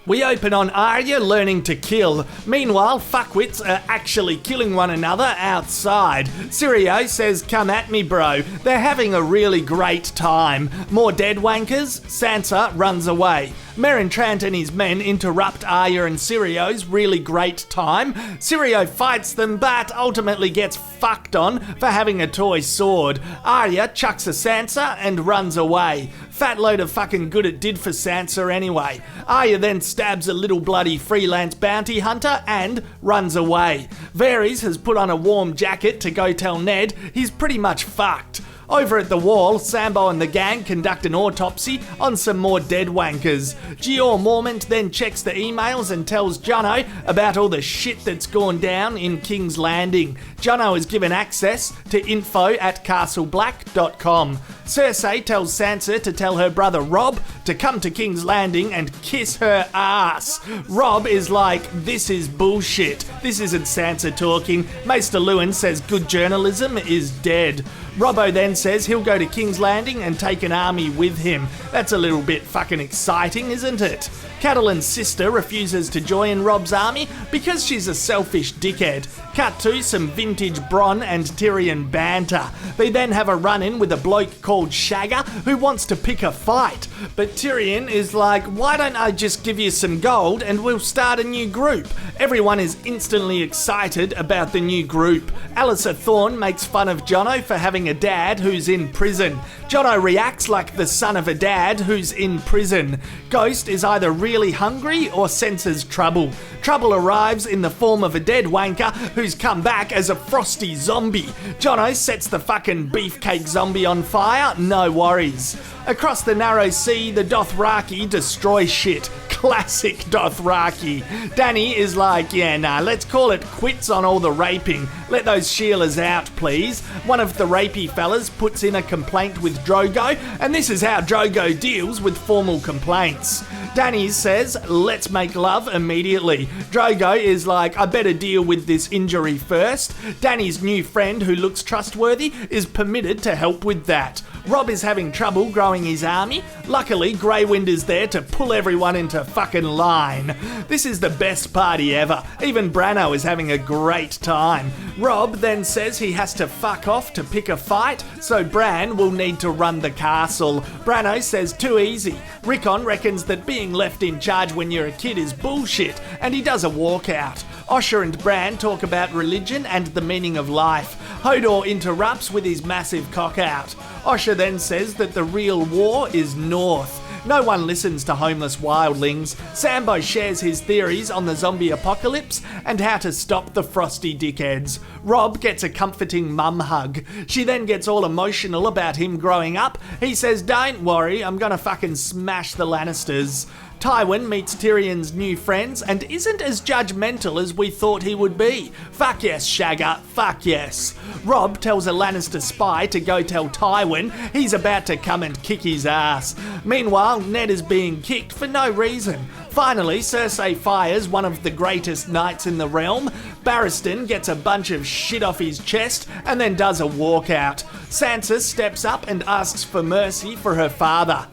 We open on Arya learning to kill. Meanwhile, fuckwits are actually killing one another outside. Sirio says, "Come at me, bro." They're having a really great time. More dead wankers. Sansa runs away. Merentrant and his men interrupt Arya and Sirio's really great time. Sirio fights them but ultimately gets fucked on for having a toy sword. Arya chucks a Sansa and runs away. Fat load of fucking good it did for Sansa anyway. Arya then stabs a little bloody freelance bounty hunter and runs away. Varys has put on a warm jacket to go tell Ned he's pretty much fucked. Over at the wall, Sambo and the gang conduct an autopsy on some more dead wankers. Gior Mormont then checks the emails and tells Jono about all the shit that's gone down in King's Landing. Jono is given access to info@castleblack.com. Cersei tells Sansa to tell her brother Robb to come to King's Landing and kiss her ass. Robb is like, "This is bullshit. This isn't Sansa talking." Maester Lewin says good journalism is dead. Robbo then says he'll go to King's Landing and take an army with him. That's a little bit fucking exciting, isn't it? Catelyn's sister refuses to join Robb's army because she's a selfish dickhead. Cut to some vintage Bronn and Tyrion banter. They then have a run-in with a bloke called Shagger who wants to pick a fight. But Tyrion is like, "Why don't I just give you some gold and we'll start a new group?" Everyone is instantly excited about the new group. Alyssa Thorne makes fun of Jono for having a dad who's in prison. Jono reacts like the son of a dad who's in prison. Ghost is either really hungry or senses trouble. Trouble arrives in the form of a dead wanker who's come back as a frosty zombie. Jono sets the fucking beefcake zombie on fire, no worries. Across the narrow sea, the Dothraki destroy shit. Classic Dothraki. Dany is like, "Yeah, nah, let's call it quits on all the raping. Let those Sheilas out, please." One of the rapey fellas puts in a complaint with Drogo, and this is how Drogo deals with formal complaints. Dany says, "Let's make love immediately." Drogo is like, "I better deal with this injury first." Dany's new friend, who looks trustworthy, is permitted to help with that. Robb is having trouble growing his army. Luckily, Greywind is there to pull everyone into fucking line. This is the best party ever. Even Branno is having a great time. Robb then says he has to fuck off to pick a fight, so Bran will need to run the castle. Branno says too easy. Rickon reckons that being left in charge when you're a kid is bullshit, and he does a walkout. Osher and Bran talk about religion and the meaning of life. Hodor interrupts with his massive cock-out. Osher then says that the real war is north. No one listens to homeless wildlings. Sambo shares his theories on the zombie apocalypse and how to stop the frosty dickheads. Robb gets a comforting mum hug. She then gets all emotional about him growing up. He says, "Don't worry, I'm gonna fucking smash the Lannisters." Tywin meets Tyrion's new friends and isn't as judgmental as we thought he would be. Fuck yes, Shagger, fuck yes. Robb tells a Lannister spy to go tell Tywin he's about to come and kick his ass. Meanwhile, Ned is being kicked for no reason. Finally, Cersei fires one of the greatest knights in the realm. Barristan gets a bunch of shit off his chest and then does a walkout. Sansa steps up and asks for mercy for her father.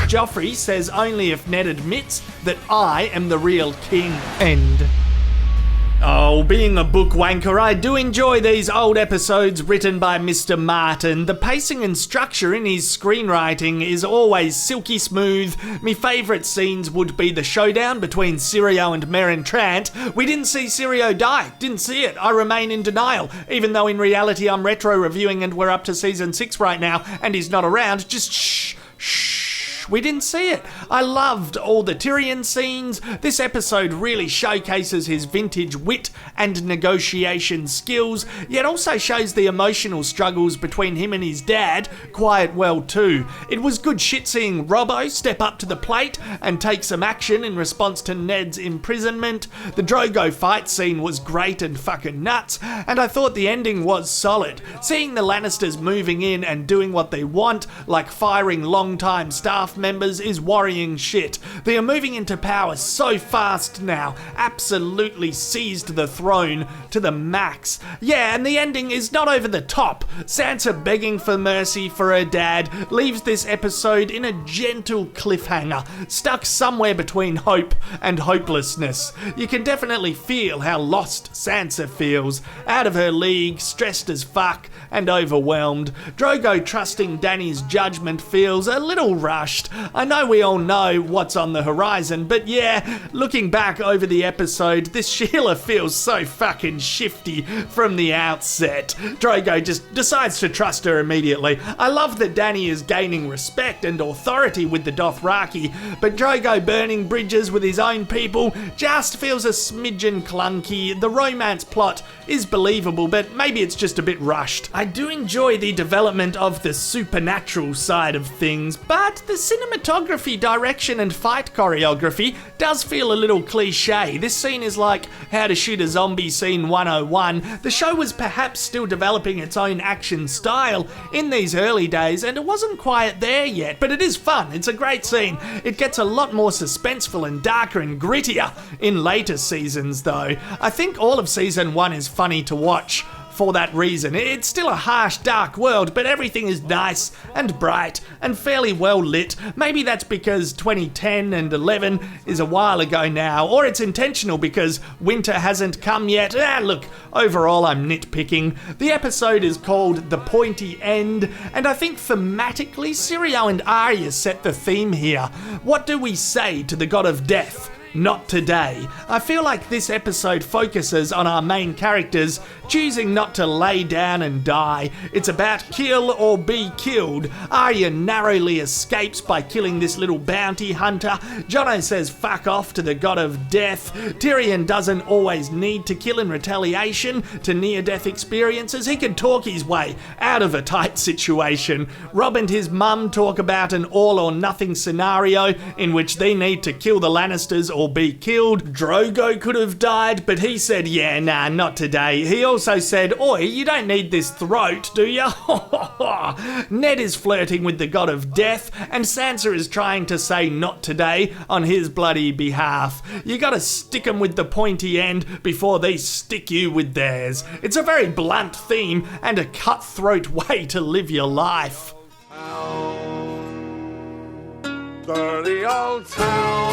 Joffrey says only if Ned admits that I am the real king. End. Oh, being a book wanker, I do enjoy these old episodes written by Mr. Martin. The pacing and structure in his screenwriting is always silky smooth. My favourite scenes would be the showdown between Syrio and Merentrant. We didn't see Syrio die. Didn't see it. I remain in denial. Even though in reality I'm retro reviewing and we're up to season 6 right now and he's not around. Just shh. We didn't see it. I loved all the Tyrion scenes. This episode really showcases his vintage wit and negotiation skills, yet also shows the emotional struggles between him and his dad quite well too. It was good shit seeing Robbo step up to the plate and take some action in response to Ned's imprisonment. The Drogo fight scene was great and fucking nuts, and I thought the ending was solid. Seeing the Lannisters moving in and doing what they want, like firing long-time staff members is worrying shit. They are moving into power so fast now, absolutely seized the throne to the max. Yeah, and the ending is not over the top. Sansa begging for mercy for her dad leaves this episode in a gentle cliffhanger, stuck somewhere between hope and hopelessness. You can definitely feel how lost Sansa feels, out of her league, stressed as fuck, and overwhelmed. Drogo trusting Dany's judgment feels a little rushed. I know we all know what's on the horizon, but yeah, looking back over the episode, this Sheila feels so fucking shifty from the outset. Drogo just decides to trust her immediately. I love that Dany is gaining respect and authority with the Dothraki, but Drogo burning bridges with his own people just feels a smidgen clunky. The romance plot is believable, but maybe it's just a bit rushed. I do enjoy the development of the supernatural side of things, but the cinematography, direction and fight choreography does feel a little cliche. This scene is like How to Shoot a Zombie Scene 101. The show was perhaps still developing its own action style in these early days, and it wasn't quite there yet, but it is fun. It's a great scene. It gets a lot more suspenseful and darker and grittier in later seasons though. I think all of season 1 is funny to watch for that reason. It's still a harsh, dark world, but everything is nice and bright and fairly well lit. Maybe that's because 2010 and 11 is a while ago now, or it's intentional because winter hasn't come yet. Look, overall I'm nitpicking. The episode is called The Pointy End, and I think thematically Syrio and Arya set the theme here. What do we say to the god of death? Not today. I feel like this episode focuses on our main characters choosing not to lay down and die. It's about kill or be killed. Arya narrowly escapes by killing this little bounty hunter. Jono says fuck off to the god of death. Tyrion doesn't always need to kill in retaliation to near-death experiences. He can talk his way out of a tight situation. Robb and his mum talk about an all-or-nothing scenario in which they need to kill the Lannisters or be killed. Drogo could have died, but he said, yeah, nah, not today. He also said, oi, you don't need this throat, do ya? Ned is flirting with the god of death, and Sansa is trying to say not today on his bloody behalf. You gotta stick 'em with the pointy end before they stick you with theirs. It's a very blunt theme and a cutthroat way to live your life. Dirty old town.